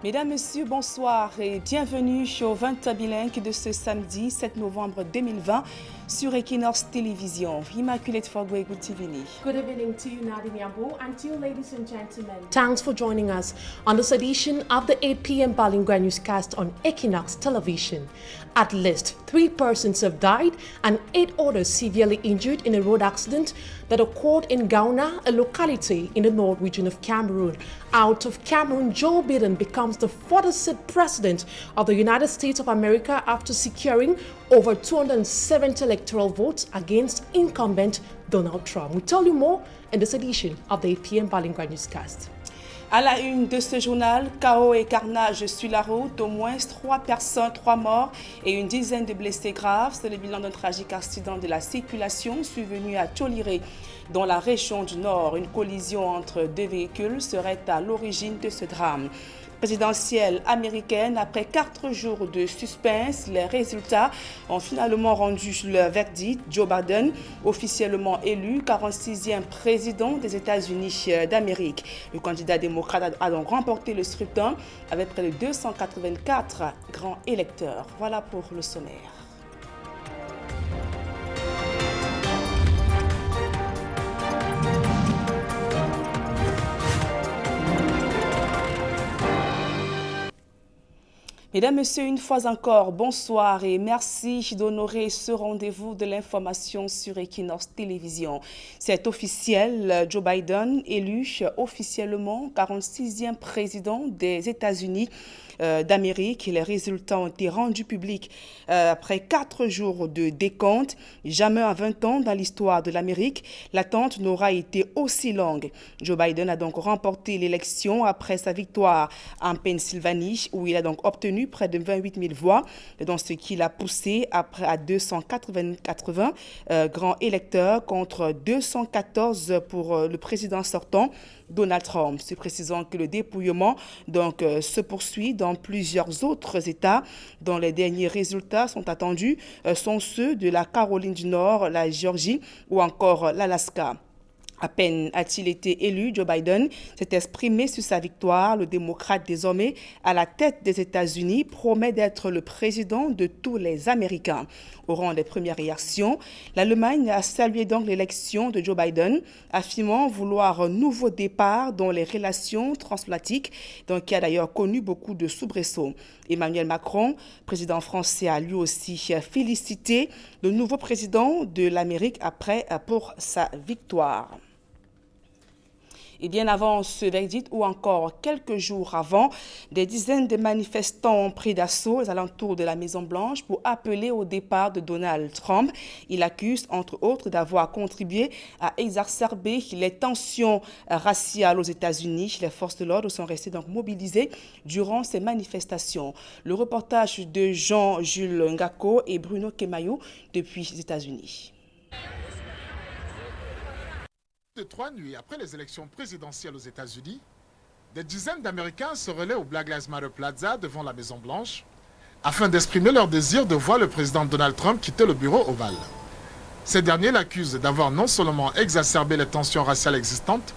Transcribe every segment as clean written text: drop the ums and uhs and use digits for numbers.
Mesdames, Messieurs, bonsoir et bienvenue au 20 bilingue de ce samedi 7 novembre 2020 sur Equinox Télévision. Immaculate Fogwe, good evening. Good evening to you, Nadine Yambo, and to you, ladies and gentlemen. Thanks for joining us on this edition of the 8 p.m. bilingual newscast on Equinox Television. At least 3 persons have died and 8 others severely injured in a road accident that occurred in Gauna, a locality in the north region of Cameroon. Out of Cameroon, Joe Biden becomes the 46th president of the United States of America after securing over 270 electoral votes against incumbent Donald Trump. We'll tell you more in this edition of the 8 p.m. bilingual newscast. À la une de ce journal, chaos et carnage sur la route, au moins 3 personnes, 3 morts et une dizaine de blessés graves. C'est le bilan d'un tragique accident de la circulation survenu à Tcholiré, dans la région du Nord. Une collision entre 2 véhicules serait à l'origine de ce drame. Présidentielle américaine, après 4 jours de suspense, les résultats ont finalement rendu leur verdict. Joe Biden, officiellement élu 46e président des États-Unis d'Amérique. Le candidat démocrate a donc remporté le scrutin avec près de 284 grands électeurs. Voilà pour le sommaire. Mesdames, Messieurs, une fois encore, bonsoir et merci d'honorer ce rendez-vous de l'information sur Equinox Télévision. C'est officiel, Joe Biden élu officiellement 46e président des États-Unis d'Amérique. Les résultats ont été rendus publics après 4 jours de décompte. Jamais à 20 ans dans l'histoire de l'Amérique, l'attente n'aura été aussi longue. Joe Biden a donc remporté l'élection après sa victoire en Pennsylvanie, où il a donc obtenu près de 28 000 voix, dans ce qui l'a poussé à 280 grands électeurs contre 214 pour le président sortant, Donald Trump. C'est précisant que le dépouillement se poursuit dans plusieurs autres États dont les derniers résultats sont attendus sont ceux de la Caroline du Nord, la Géorgie ou encore l'Alaska. À peine a-t-il été élu, Joe Biden s'est exprimé sur sa victoire. Le démocrate désormais à la tête des États-Unis promet d'être le président de tous les Américains. Au rang des premières réactions, l'Allemagne a salué donc l'élection de Joe Biden, affirmant vouloir un nouveau départ dans les relations transatlantiques, qui a d'ailleurs connu beaucoup de soubresauts. Emmanuel Macron, président français, a lui aussi félicité le nouveau président de l'Amérique pour sa victoire. Et bien avant ce verdict ou encore quelques jours avant, des dizaines de manifestants ont pris d'assaut les alentours de la Maison-Blanche pour appeler au départ de Donald Trump. Il accuse entre autres d'avoir contribué à exacerber les tensions raciales aux États-Unis. Les forces de l'ordre sont restées donc mobilisées durant ces manifestations. Le reportage de Jean-Jules Ngako et Bruno Kemayou depuis les États-Unis. De 3 nuits après les élections présidentielles aux États-Unis, des dizaines d'Américains se relaient au Black Lives Matter Plaza devant la Maison-Blanche afin d'exprimer leur désir de voir le président Donald Trump quitter le bureau ovale. Ces derniers l'accusent d'avoir non seulement exacerbé les tensions raciales existantes,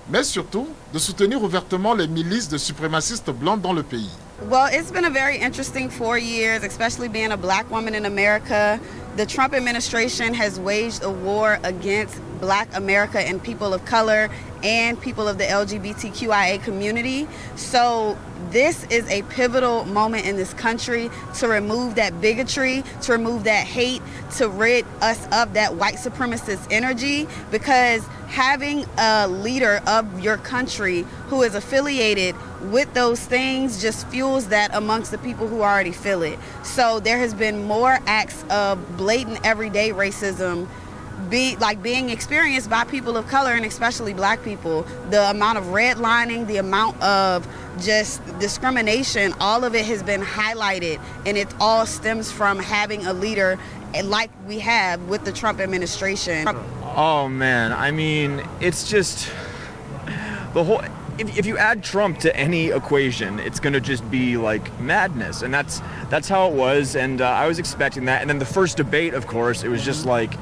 mais surtout de soutenir ouvertement les milices de suprémacistes blancs dans le pays. Well, it's been a very interesting 4 years, especially being a black woman in America. The Trump administration has waged a war against Black America and people of color and people of the LGBTQIA community. So this is a pivotal moment in this country to remove that bigotry, to remove that hate, to rid us of that white supremacist energy, because having a leader of your country who is affiliated with those things just fuels that amongst the people who already feel it. So there has been more acts of blatant everyday racism being experienced by people of color and especially black people. The amount of redlining, the amount of just discrimination, all of it has been highlighted, and it all stems from having a leader like we have with the Trump administration. Oh man, I mean, it's just the whole, if you add Trump to any equation, it's going to just be like madness, and that's how it was, and I was expecting that. And then the first debate, of course, it was just like,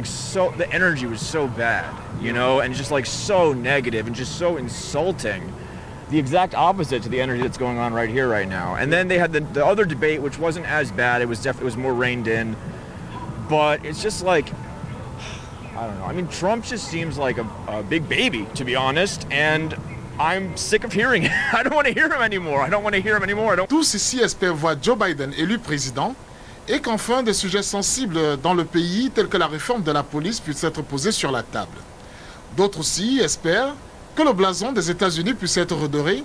so, the energy was so bad, you know, and just like so negative and just so insulting. the exact opposite to the energy that's going on right here, right now. And then they had the other debate, which wasn't as bad. It was more reined in. But it's just like, I don't know. I mean, Trump just seems like a big baby, to be honest. And I'm sick of hearing it. I don't want to hear him anymore. I don't want to hear him anymore. Tous ici espèrent voir Joe Biden élu président et qu'enfin des sujets sensibles dans le pays, tels que la réforme de la police, puissent être posés sur la table. D'autres aussi espèrent que le blason des États-Unis puisse être redoré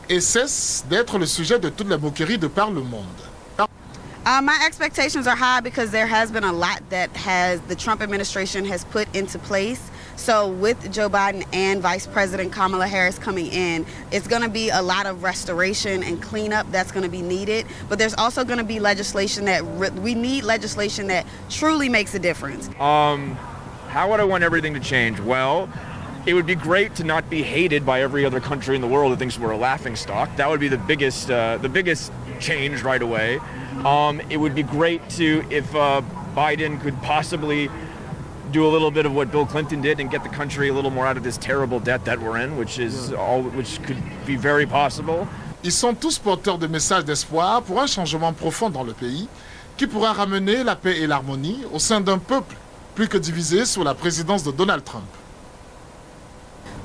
et cesse d'être le sujet de toutes les moqueries de par le monde. My expectations are high because there has been a lot that the Trump administration has put into place. So with Joe Biden and Vice President Kamala Harris coming in, it's going to be a lot of restoration and cleanup that's going to be needed. But there's also going to be legislation we need legislation that truly makes a difference. How would I want everything to change? Well, it would be great to not be hated by every other country in the world that thinks we're a laughingstock. That would be the biggest change right away. It would be great if Biden could possibly do a little bit of what Bill Clinton did and get the country a little more out of this terrible debt that we're in, which could be very possible. Ils sont tous porteurs de messages d'espoir pour un changement profond dans le pays qui pourra ramener la paix et l'harmonie au sein d'un peuple plus que divisé sous la présidence de Donald Trump.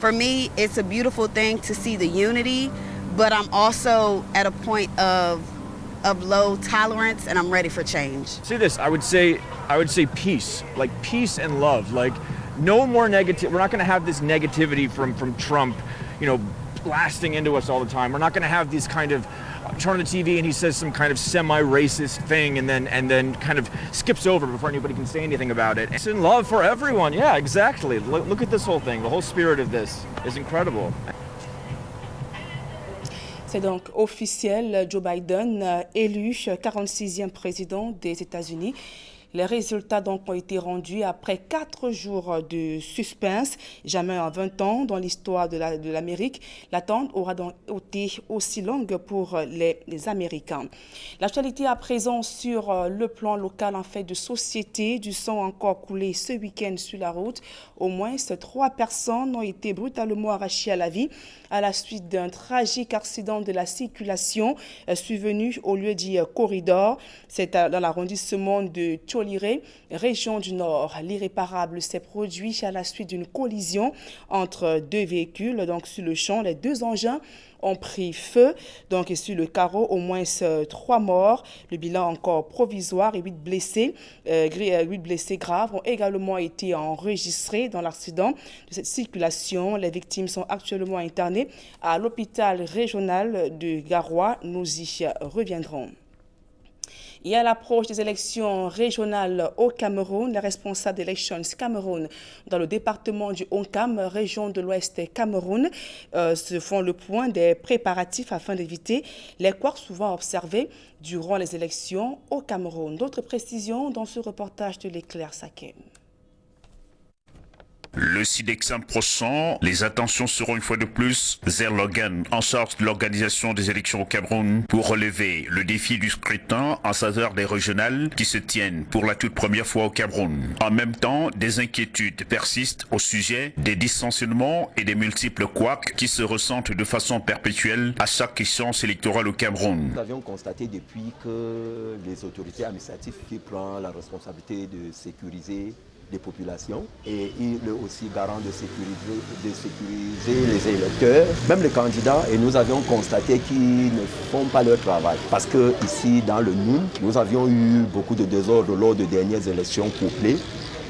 For me, it's a beautiful thing to see the unity, but I'm also at a point of low tolerance and I'm ready for change. See this, I would say peace, like peace and love, like no more negative. We're not going to have this negativity from Trump, blasting into us all the time. We're not going to have these kind of turn on the TV and he says some kind of semi-racist thing and then kind of skips over before anybody can say anything about it. It's in love for everyone. Yeah, exactly. Look at this whole thing. The whole spirit of this is incredible. C'est donc officiel, Joe Biden élu 46e président des États-Unis. Les résultats donc ont été rendus après 4 jours de suspense. Jamais en 20 ans dans l'histoire de l'Amérique, l'attente aura donc été aussi longue pour les Américains. L'actualité à présent sur le plan local en fait de société. Du sang encore coulé ce week-end sur la route. Au moins 3 personnes ont été brutalement arrachées à la vie à la suite d'un tragique accident de la circulation survenu au lieu dit corridor. C'est dans l'arrondissement de Toliré, région du Nord. L'irréparable s'est produit à la suite d'une collision entre 2 véhicules. Donc sur le champ, les 2 engins ont pris feu. Donc sur le carreau, au moins 3 morts. Le bilan encore provisoire et 8 blessés. 8 blessés graves ont également été enregistrés dans l'accident de cette circulation. Les victimes sont actuellement internées à l'hôpital régional de Garoua. Nous y reviendrons. Et à l'approche des élections régionales au Cameroun, les responsables d'Elections Cameroun dans le département du Haut-Cam, région de l'Ouest Cameroun, se font le point des préparatifs afin d'éviter les couacs souvent observés durant les élections au Cameroun. D'autres précisions dans ce reportage de l'Éclair Sakem. Le 6 décembre prochain, les attentions seront une fois de plus vers l'organe en charge de l'organisation des élections au Cameroun pour relever le défi du scrutin en faveur des régionales qui se tiennent pour la toute première fois au Cameroun. En même temps, des inquiétudes persistent au sujet des dysfonctionnements et des multiples couacs qui se ressentent de façon perpétuelle à chaque échéance électorale au Cameroun. Nous avions constaté depuis que les autorités administratives qui prennent la responsabilité de sécuriser des populations et il est aussi garant de sécuriser les électeurs, même les candidats, et nous avions constaté qu'ils ne font pas leur travail. Parce que ici dans le Noun, nous avions eu beaucoup de désordre lors des dernières élections couplées,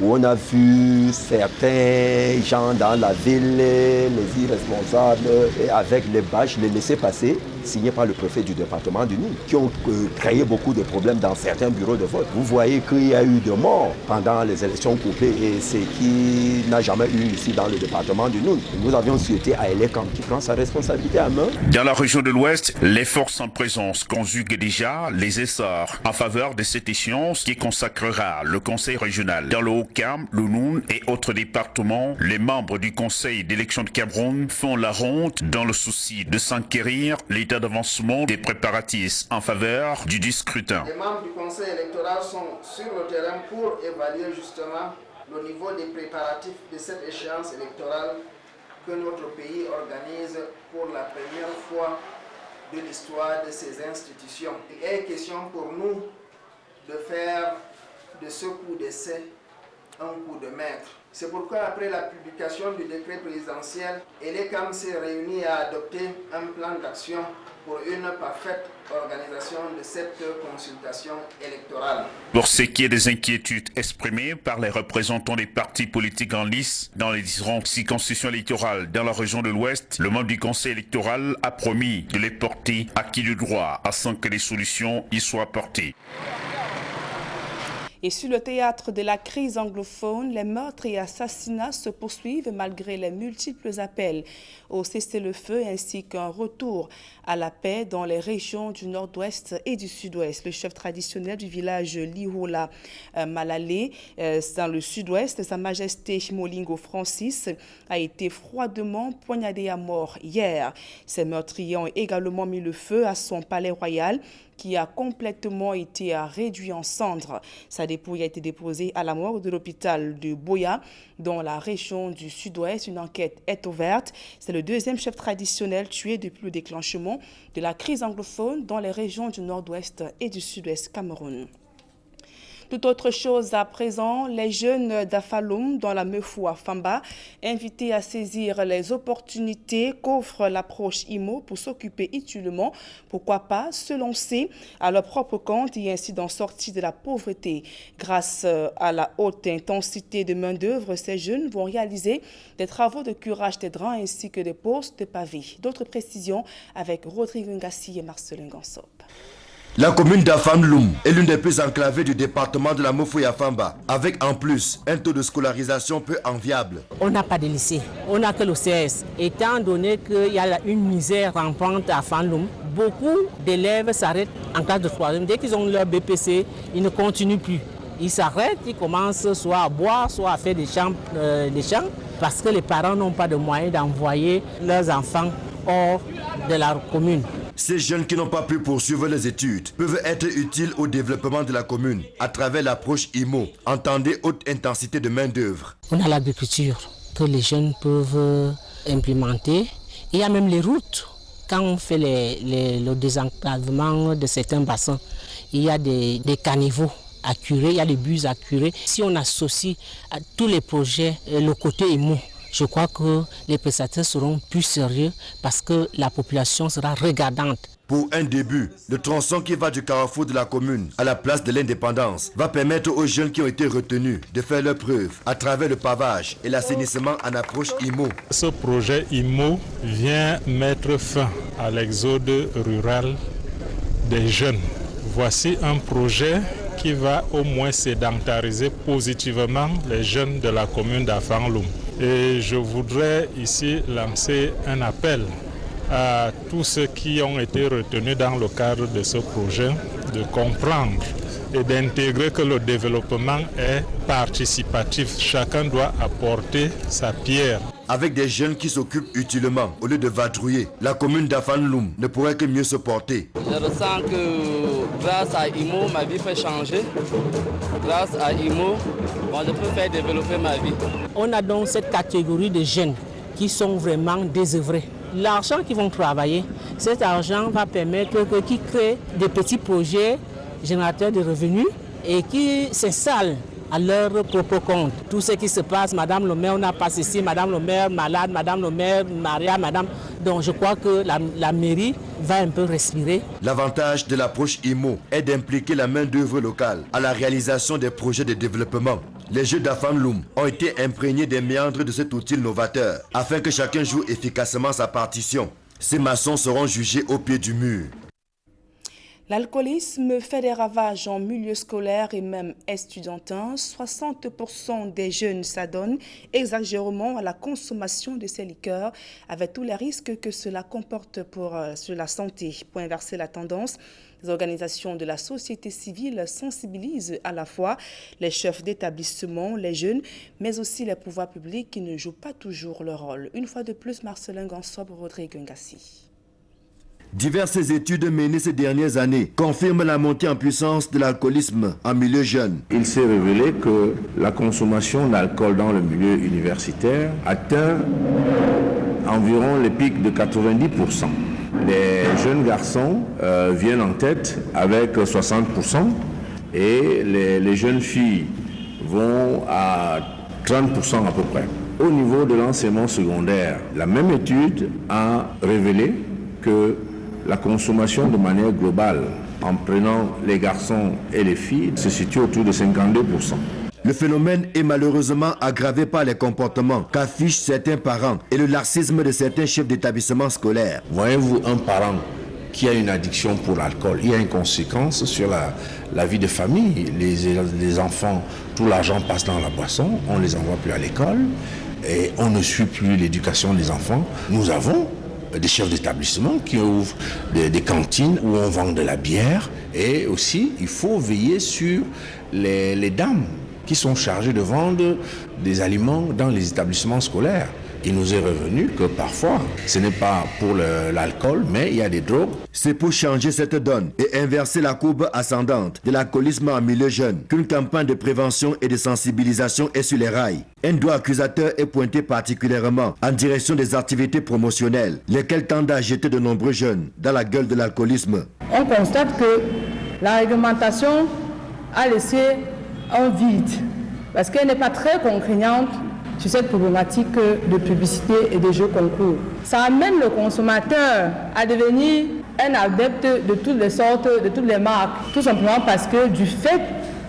où on a vu certains gens dans la ville, les irresponsables, et avec les badges, les laissés-passer, signés par le préfet du département du Noun, qui ont créé beaucoup de problèmes dans certains bureaux de vote. Vous voyez qu'il y a eu de morts pendant les élections couplées, et ce qui n'a jamais eu ici dans le département du Noun. Nous avions souhaité à Elekam qui prend sa responsabilité à main. Dans la région de l'Ouest, les forces en présence conjuguent déjà les essors en faveur de cette échéance qui consacrera le conseil régional. Dans le Haut-Cam, le Noun et autres départements, les membres du conseil d'élection de Cameroun font la ronde dans le souci de s'enquérir l'état d'avancement des préparatifs en faveur du scrutin. Les membres du conseil électoral sont sur le terrain pour évaluer justement le niveau des préparatifs de cette échéance électorale que notre pays organise pour la première fois de l'histoire de ces institutions. Il est question pour nous de faire de ce coup d'essai un coup de maître. C'est pourquoi après la publication du décret présidentiel, l'ECAM s'est réuni à adopter un plan d'action pour une parfaite organisation de cette consultation électorale. Pour ce qui est des inquiétudes exprimées par les représentants des partis politiques en lice dans les différentes circonscriptions électorales dans la région de l'Ouest, le membre du Conseil électoral a promis de les porter à qui de droit afin que des solutions y soient apportées. Et sur le théâtre de la crise anglophone, les meurtres et assassinats se poursuivent malgré les multiples appels au cessez-le-feu ainsi qu'un retour à la paix dans les régions du nord-ouest et du sud-ouest. Le chef traditionnel du village Lihola Malale, dans le sud-ouest, Sa Majesté Molingo Francis, a été froidement poignardé à mort hier. Ces meurtriers ont également mis le feu à son palais royal, qui a complètement été réduit en cendres. Sa dépouille a été déposée à la morgue de l'hôpital de Boya, dans la région du sud-ouest. Une enquête est ouverte. C'est le deuxième chef traditionnel tué depuis le déclenchement de la crise anglophone dans les régions du nord-ouest et du sud-ouest Cameroun. Tout autre chose à présent, les jeunes d'Afaloum dans la Meufou Famba, invités à saisir les opportunités qu'offre l'approche IMO pour s'occuper utilement, pourquoi pas se lancer à leur propre compte et ainsi d'en sortir de la pauvreté. Grâce à la haute intensité de main-d'œuvre, ces jeunes vont réaliser des travaux de curage des drains ainsi que des postes de pavés. D'autres précisions avec Rodrigue Ngassi et Marcelin Gansop. La commune d'Afamloum est l'une des plus enclavées du département de la Mofouya-Famba, avec en plus un taux de scolarisation peu enviable. On n'a pas de lycée, on n'a que l'OCS. Étant donné qu'il y a une misère rampante à Afamloum, beaucoup d'élèves s'arrêtent en classe de 3e. Dès qu'ils ont leur BPC, ils ne continuent plus. Ils s'arrêtent, ils commencent soit à boire, soit à faire des champs parce que les parents n'ont pas de moyens d'envoyer leurs enfants hors de la commune. Ces jeunes qui n'ont pas pu poursuivre les études peuvent être utiles au développement de la commune à travers l'approche IMO, entendez haute intensité de main-d'œuvre. On a l'agriculture que les jeunes peuvent implémenter. Il y a même les routes. Quand on fait le désenclavement de certains bassins, il y a des caniveaux à curer, il y a des bus à curer. Si on associe à tous les projets le côté IMO, je crois que les prestataires seront plus sérieux parce que la population sera regardante. Pour un début, le tronçon qui va du carrefour de la commune à la place de l'Indépendance va permettre aux jeunes qui ont été retenus de faire leurs preuves à travers le pavage et l'assainissement en approche IMO. Ce projet IMO vient mettre fin à l'exode rural des jeunes. Voici un projet qui va au moins sédentariser positivement les jeunes de la commune d'Afamloum. Et je voudrais ici lancer un appel à tous ceux qui ont été retenus dans le cadre de ce projet de comprendre et d'intégrer que le développement est participatif. Chacun doit apporter sa pierre. Avec des jeunes qui s'occupent utilement au lieu de vadrouiller, la commune d'Afamloum ne pourrait que mieux se porter. Je ressens que grâce à IMO, ma vie peut changer. Grâce à IMO, je peux faire développer ma vie. On a donc cette catégorie de jeunes qui sont vraiment désœuvrés. L'argent qu'ils vont travailler, cet argent va permettre qu'ils créent des petits projets générateurs de revenus et qui s'installent à leur propre compte. Tout ce qui se passe, Madame le maire, on n'a pas ceci, Madame le maire malade, Madame le maire Maria, Madame... Donc je crois que la mairie va un peu respirer. L'avantage de l'approche IMO est d'impliquer la main-d'œuvre locale à la réalisation des projets de développement. Les jeunes d'Afamloum ont été imprégnés des méandres de cet outil novateur afin que chacun joue efficacement sa partition. Ces maçons seront jugés au pied du mur. L'alcoolisme fait des ravages en milieu scolaire et même estudiantin. 60% des jeunes s'adonnent exagérément à la consommation de ces liqueurs, avec tous les risques que cela comporte sur la santé. Pour inverser la tendance, les organisations de la société civile sensibilisent à la fois les chefs d'établissement, les jeunes, mais aussi les pouvoirs publics qui ne jouent pas toujours leur rôle. Une fois de plus, Marcelin Gansop, Rodrigue Ngassi. Diverses études menées ces dernières années confirment la montée en puissance de l'alcoolisme en milieu jeune. Il s'est révélé que la consommation d'alcool dans le milieu universitaire atteint environ les pics de 90%. Les jeunes garçons viennent en tête avec 60% et les jeunes filles vont à 30% à peu près. Au niveau de l'enseignement secondaire, la même étude a révélé que la consommation de manière globale, en prenant les garçons et les filles, se situe autour de 52%. Le phénomène est malheureusement aggravé par les comportements qu'affichent certains parents et le laxisme de certains chefs d'établissement scolaire. Voyez-vous un parent qui a une addiction pour l'alcool, il y a une conséquence sur la vie de famille. Les enfants, tout l'argent passe dans la boisson, on ne les envoie plus à l'école et on ne suit plus l'éducation des enfants. Nous avons des chefs d'établissement qui ouvrent des cantines où on vend de la bière et aussi il faut veiller sur les dames qui sont chargées de vendre des aliments dans les établissements scolaires. Il nous est revenu que parfois, ce n'est pas pour l'alcool, mais il y a des drogues. C'est pour changer cette donne et inverser la courbe ascendante de l'alcoolisme en milieu jeune qu'une campagne de prévention et de sensibilisation est sur les rails. Un doigt accusateur est pointé particulièrement en direction des activités promotionnelles, lesquelles tendent à jeter de nombreux jeunes dans la gueule de l'alcoolisme. On constate que la réglementation a laissé un vide parce qu'elle n'est pas très contraignante sur cette problématique de publicité et de jeux concours. Ça amène le consommateur à devenir un adepte de toutes les sortes, de toutes les marques, tout simplement parce que du fait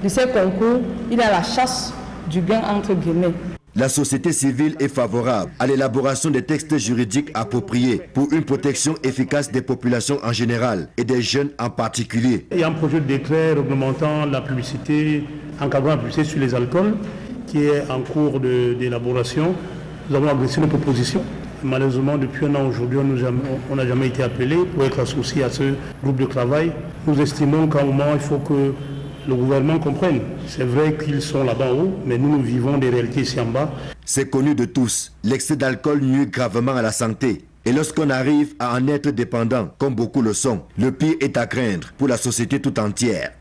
de ces concours, il a la chasse du gain entre guillemets. La société civile est favorable à l'élaboration des textes juridiques appropriés pour une protection efficace des populations en général et des jeunes en particulier. Il y a un projet de décret réglementant la publicité, encadrant la publicité sur les alcools, qui est en cours d'élaboration. Nous avons adressé nos propositions. Malheureusement, depuis un an aujourd'hui, on n'a jamais été appelé pour être associé à ce groupe de travail. Nous estimons qu'à un moment, il faut que le gouvernement comprenne. C'est vrai qu'ils sont là-bas en haut, mais nous vivons des réalités ici en bas. C'est connu de tous. L'excès d'alcool nuit gravement à la santé. Et lorsqu'on arrive à en être dépendant, comme beaucoup le sont, le pire est à craindre pour la société tout entière.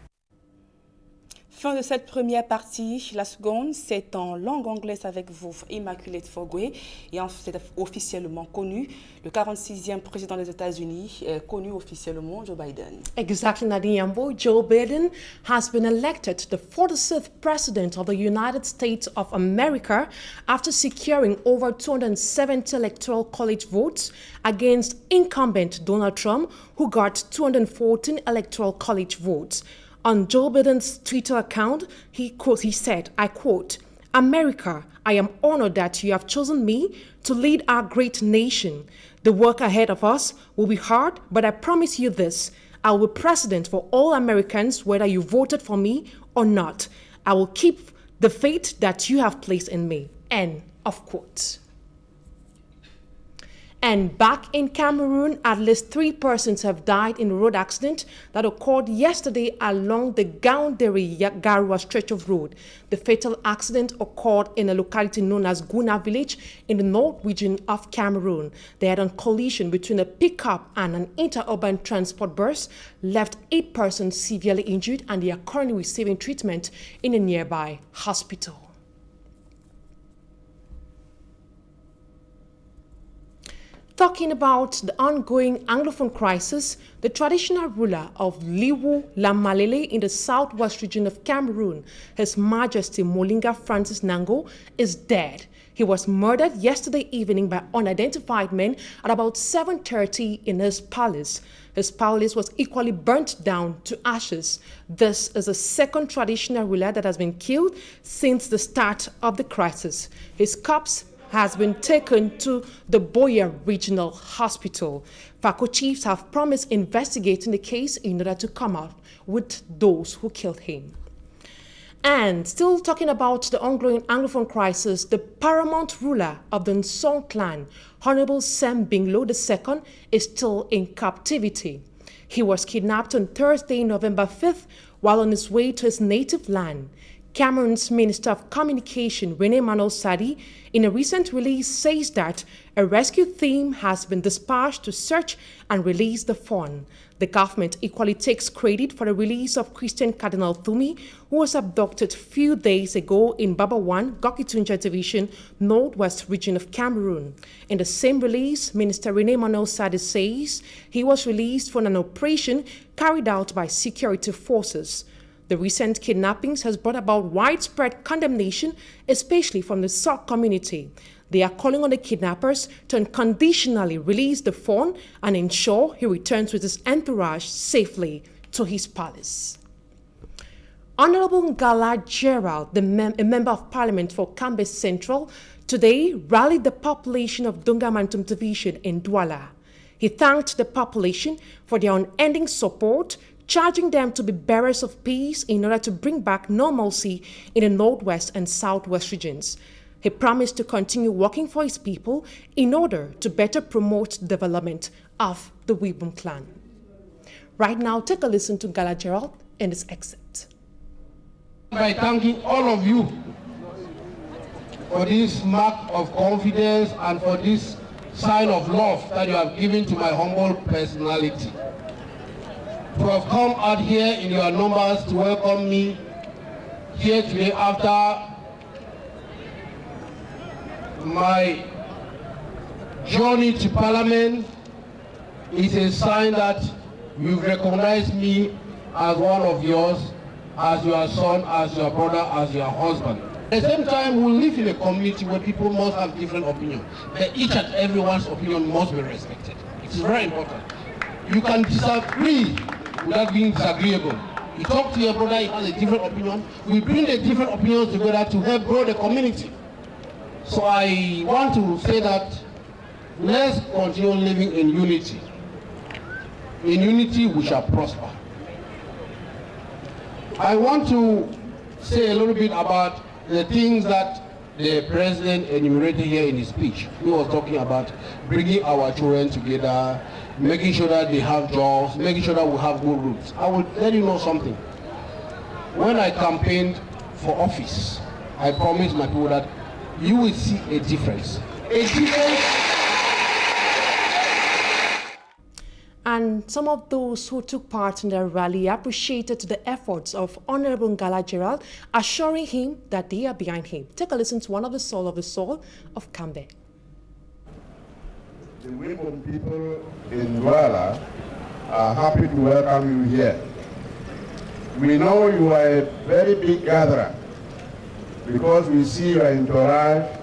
Fin de cette première partie. La seconde, c'est en langue anglaise avec vous, Immaculate Fogwe. Et c'est officiellement connu. Le 46e président des États-Unis est connu officiellement, Joe Biden. Exactly, Nadine Yambo. Joe Biden has been elected the 46th president of the United States of America after securing over 270 electoral college votes against incumbent Donald Trump, who got 214 electoral college votes. On Joe Biden's Twitter account, he said, I quote, "America, I am honored that you have chosen me to lead our great nation. The work ahead of us will be hard, but I promise you this. I will be president for all Americans, whether you voted for me or not. I will keep the faith that you have placed in me." End of quote. And back in Cameroon, at least 3 persons have died in a road accident that occurred yesterday along the Gaoundéré-Garoua stretch of road. The fatal accident occurred in a locality known as Gouna village in the north region of Cameroon. The head-on collision between a pickup and an interurban transport bus left 8 persons severely injured, and they are currently receiving treatment in a nearby hospital. Talking about the ongoing Anglophone crisis, the traditional ruler of Liwu Lamalele in the southwest region of Cameroon, His Majesty Molinga Francis Nango, is dead. He was murdered yesterday evening by unidentified men at about 7:30 in his palace. His palace was equally burnt down to ashes. This is the second traditional ruler that has been killed since the start of the crisis. His corpse has been taken to the Boya Regional Hospital. Fako chiefs have promised investigating the case in order to come out with those who killed him. And still talking about the ongoing Anglophone crisis, the paramount ruler of the Nsong clan, Honorable Sam Binglo II, is still in captivity. He was kidnapped on Thursday, November 5th, while on his way to his native land. Cameroon's Minister of Communication, Rene Mano Sadi, in a recent release says that a rescue team has been dispatched to search and release the fawn. The government equally takes credit for the release of Christian Cardinal Thumi, who was abducted a few days ago in Babawan, Gokitunja Division, Northwest region of Cameroon. In the same release, Minister Rene Mano Sadi says he was released from an operation carried out by security forces. The recent kidnappings has brought about widespread condemnation, especially from the SOC community. They are calling on the kidnappers to unconditionally release the fawn and ensure he returns with his entourage safely to his palace. Honorable Ngala Gerald, a member of parliament for Kambe Central, today rallied the population of Dungamantum Division in Douala. He thanked the population for their unending support, charging them to be bearers of peace in order to bring back normalcy in the Northwest and Southwest regions. He promised to continue working for his people in order to better promote the development of the Wibum clan. Right now, take a listen to Ngala Gerald in this excerpt. By thanking all of you for this mark of confidence and for this sign of love that you have given to my humble personality. To have come out here in your numbers to welcome me here today after my journey to Parliament is a sign that you've recognized me as one of yours, as your son, as your brother, as your husband. At the same time, we live in a community where people must have different opinions, but each and everyone's opinion must be respected. It's very important. You can disagree without being disagreeable. You talk to your brother, he has a different opinion. We bring the different opinions together to help grow the community. So I want to say that let's continue living in unity. In unity, we shall prosper. I want to say a little bit about the things that the president enumerated here in his speech. He was talking about bringing our children together, making sure that they have jobs, making sure that we have good roads. I will let you know something. When I campaigned for office, I promised my people that you will see a difference. And some of those who took part in the rally appreciated the efforts of Honorable Ngala Gerald, assuring him that they are behind him. Take a listen to one of the soul of Kambe. The Wibum people in Douala are happy to welcome you here. We know you are a very big gatherer because we see your entourage,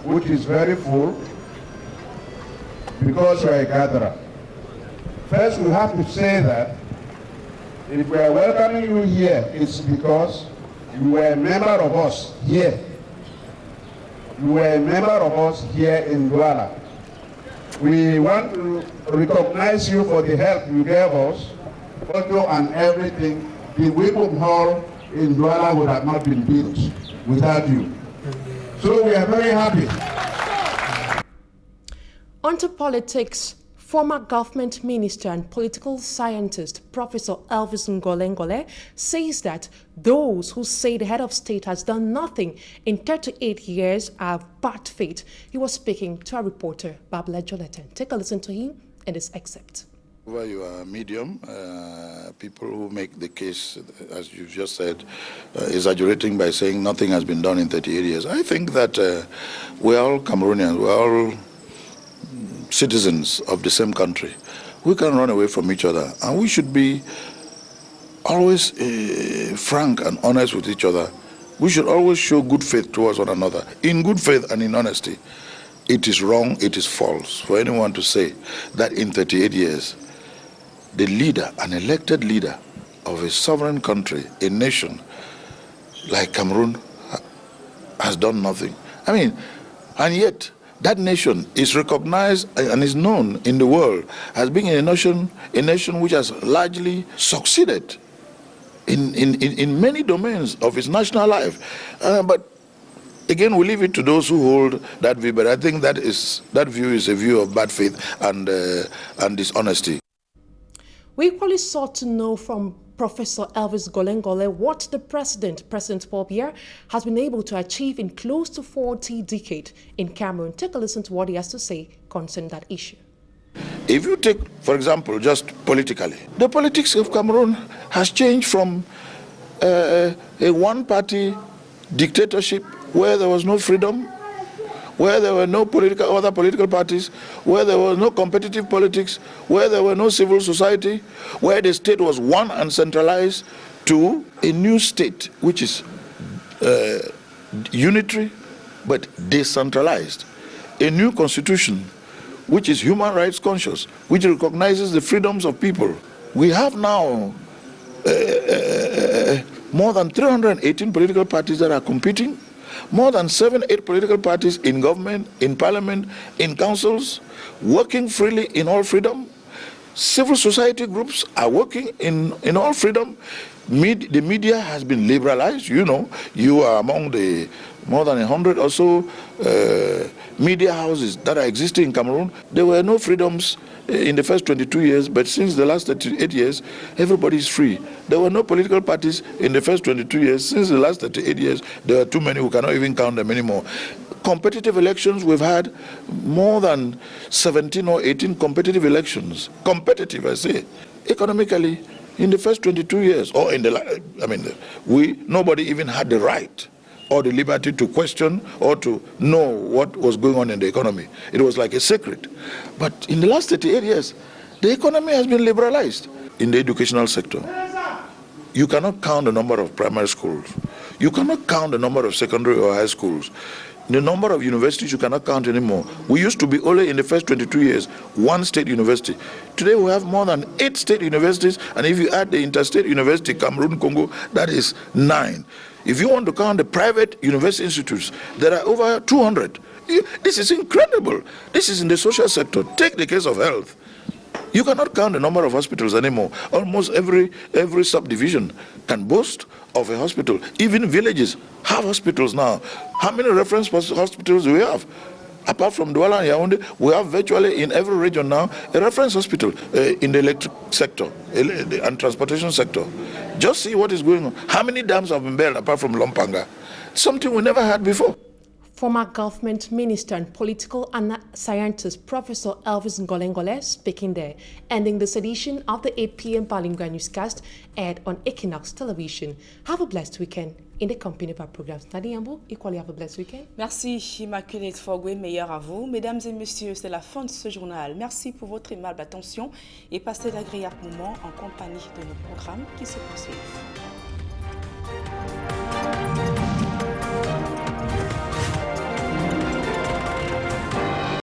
which is very full, because you are a gatherer. First, we have to say that if we are welcoming you here, it's because you were a member of us here. You were a member of us here in Douala. We want to recognize you for the help you gave us, photo and everything. The Wibum Hall in Douala would have not been built without you. So we are very happy. Onto politics. Former government minister and political scientist Professor Elvis Ngole says that those who say the head of state has done nothing in 38 years are bad faith. He was speaking to our reporter, Babla Joletan. Take a listen to him in this excerpt. Over your medium, people who make the case, as you've just said, exaggerating by saying nothing has been done in 38 years. I think that we're all Cameroonians, we're all citizens of the same country. We can run away from each other, and we should be always frank and honest with each other. We should always show good faith towards one another, in good faith and in honesty. It is wrong, it is false for anyone to say that in 38 years, the leader, an elected leader of a sovereign country, a nation like Cameroon, has done nothing. I mean, and yet, that nation is recognized and is known in the world as being a nation which has largely succeeded in many domains of its national life. But again, we leave it to those who hold that view. But I think that view is a view of bad faith and dishonesty. We equally sought to know from Professor Elvis Golengole what the President Paul Biya, has been able to achieve in close to 40 decades in Cameroon. Take a listen to what he has to say concerning that issue. If you take, for example, just politically, the politics of Cameroon has changed from a one-party dictatorship where there was no freedom, where there were no other political parties, where there was no competitive politics, where there were no civil society, where the state was one and centralized, to a new state which is unitary but decentralized. A new constitution which is human rights conscious, which recognizes the freedoms of people. We have now more than 318 political parties that are competing, more than 7-8 political parties in government, in parliament, in councils, working freely in all freedom. Civil society groups are working in all freedom. The media has been liberalized. You know, you are among the more than 100 or so media houses that are existing in Cameroon. There were no freedoms in the first 22 years, but since the last 38 years, everybody is free. There were no political parties in the first 22 years. Since the last 38 years, there are too many who cannot even count them anymore. Competitive elections, we've had more than 17 or 18 competitive elections. Competitive, I say. Economically, in the first 22 years, or in the, nobody even had the right or the liberty to question or to know what was going on in the economy. It was like a secret. But in the last 38 years, the economy has been liberalized. In the educational sector, you cannot count the number of primary schools. You cannot count the number of secondary or high schools. The number of universities you cannot count anymore. We used to be only in the first 22 years, one state university. Today we have more than 8 state universities, and if you add the interstate university, Cameroon, Congo, that is 9. If you want to count the private university institutes, there are over 200. This is incredible. This is in the social sector. Take the case of health. You cannot count the number of hospitals anymore. Almost every subdivision can boast of a hospital. Even villages have hospitals now. How many reference hospitals do we have? Apart from Douala and Yaoundé, we have virtually in every region now a reference hospital in the electric sector and transportation sector. Just see what is going on. How many dams have been built apart from Lompanga? Something we never had before. Former government minister and political scientist Professor Elvis Golengole speaking there, ending the edition of the 8 p.m. bilingual newscast aired on Equinox Television. Have a blessed weekend in the company of our programs. Nadine Yambo, equally have a blessed weekend. Merci, Immaculée Fogwe, meilleur à vous. Mesdames et messieurs, c'est la fin de ce journal. Merci pour votre aimable attention et passez d'agréables moments en compagnie de nos programmes qui se poursuivent.